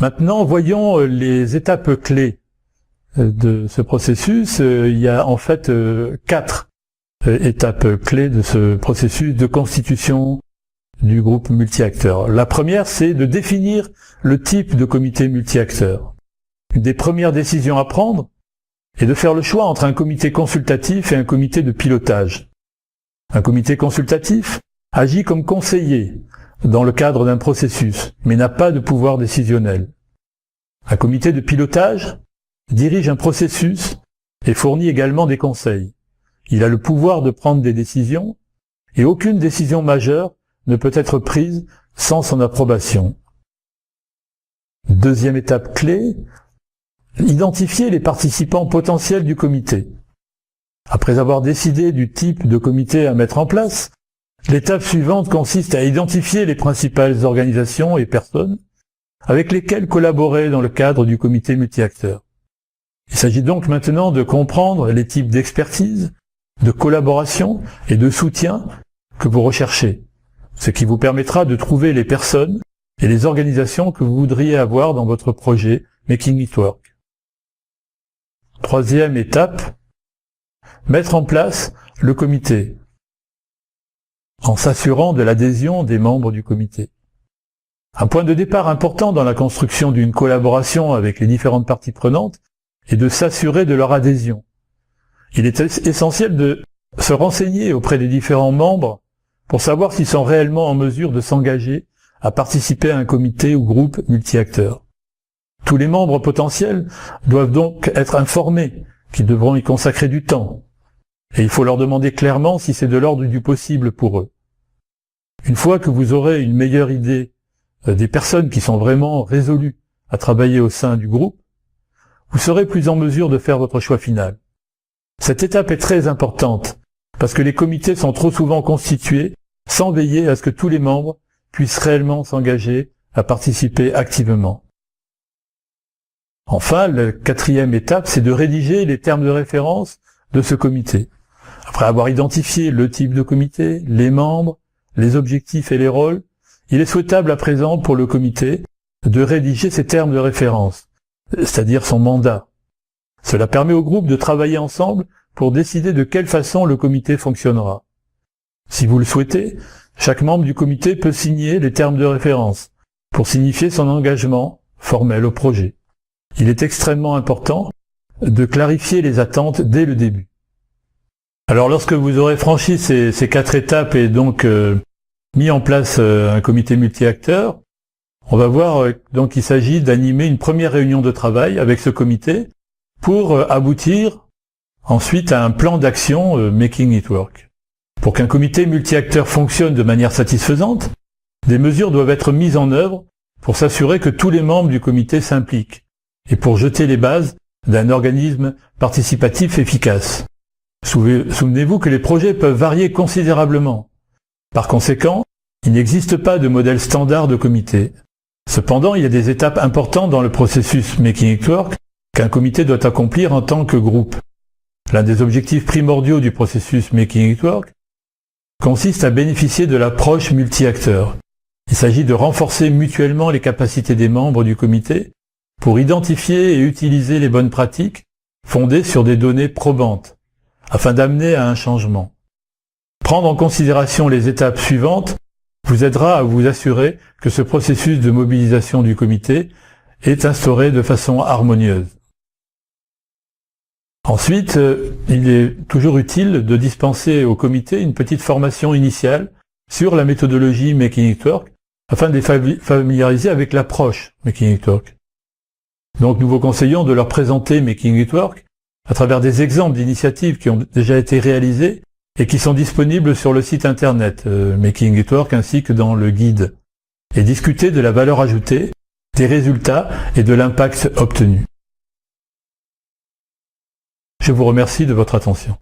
Maintenant, voyons les étapes clés de ce processus. Il y a en fait 4 étapes clés de ce processus de constitution du groupe multi-acteurs. La première, c'est de définir le type de comité multi-acteurs. Une des premières décisions à prendre est de faire le choix entre un comité consultatif et un comité de pilotage. Un comité consultatif agit comme conseiller dans le cadre d'un processus, mais n'a pas de pouvoir décisionnel. Un comité de pilotage dirige un processus et fournit également des conseils. Il a le pouvoir de prendre des décisions et aucune décision majeure ne peut être prise sans son approbation. Deuxième étape clé, identifier les participants potentiels du comité. Après avoir décidé du type de comité à mettre en place, l'étape suivante consiste à identifier les principales organisations et personnes avec lesquelles collaborer dans le cadre du comité multi-acteurs. Il s'agit donc maintenant de comprendre les types d'expertise, de collaboration et de soutien que vous recherchez, ce qui vous permettra de trouver les personnes et les organisations que vous voudriez avoir dans votre projet Making It Work. Troisième étape, mettre en place le comité, en s'assurant de l'adhésion des membres du comité. Un point de départ important dans la construction d'une collaboration avec les différentes parties prenantes est de s'assurer de leur adhésion. Il est essentiel de se renseigner auprès des différents membres pour savoir s'ils sont réellement en mesure de s'engager à participer à un comité ou groupe multi-acteurs. Tous les membres potentiels doivent donc être informés qu'ils devront y consacrer du temps, et il faut leur demander clairement si c'est de l'ordre du possible pour eux. Une fois que vous aurez une meilleure idée des personnes qui sont vraiment résolues à travailler au sein du groupe, vous serez plus en mesure de faire votre choix final. Cette étape est très importante, parce que les comités sont trop souvent constitués sans veiller à ce que tous les membres puissent réellement s'engager à participer activement. Enfin, la quatrième étape, c'est de rédiger les termes de référence de ce comité. Après avoir identifié le type de comité, les membres, les objectifs et les rôles, il est souhaitable à présent pour le comité de rédiger ses termes de référence, c'est-à-dire son mandat. Cela permet au groupe de travailler ensemble pour décider de quelle façon le comité fonctionnera. Si vous le souhaitez, chaque membre du comité peut signer les termes de référence pour signifier son engagement formel au projet. Il est extrêmement important de clarifier les attentes dès le début. Alors lorsque vous aurez franchi ces 4 étapes et donc mis en place un comité multi-acteurs, on va voir donc qu'il s'agit d'animer une première réunion de travail avec ce comité pour aboutir ensuite à un plan d'action Making It Work. Pour qu'un comité multi-acteurs fonctionne de manière satisfaisante, des mesures doivent être mises en œuvre pour s'assurer que tous les membres du comité s'impliquent et pour jeter les bases d'un organisme participatif efficace. Souvenez-vous que les projets peuvent varier considérablement. Par conséquent, il n'existe pas de modèle standard de comité. Cependant, il y a des étapes importantes dans le processus Making It Work qu'un comité doit accomplir en tant que groupe. L'un des objectifs primordiaux du processus Making It Work consiste à bénéficier de l'approche multi-acteurs. Il s'agit de renforcer mutuellement les capacités des membres du comité pour identifier et utiliser les bonnes pratiques fondées sur des données probantes, afin d'amener à un changement. Prendre en considération les étapes suivantes vous aidera à vous assurer que ce processus de mobilisation du comité est instauré de façon harmonieuse. Ensuite, il est toujours utile de dispenser au comité une petite formation initiale sur la méthodologie Making It Work afin de les familiariser avec l'approche Making It Work. Donc nous vous conseillons de leur présenter Making It Work à travers des exemples d'initiatives qui ont déjà été réalisées et qui sont disponibles sur le site internet Making It Work ainsi que dans le guide, et discuter de la valeur ajoutée, des résultats et de l'impact obtenu. Je vous remercie de votre attention.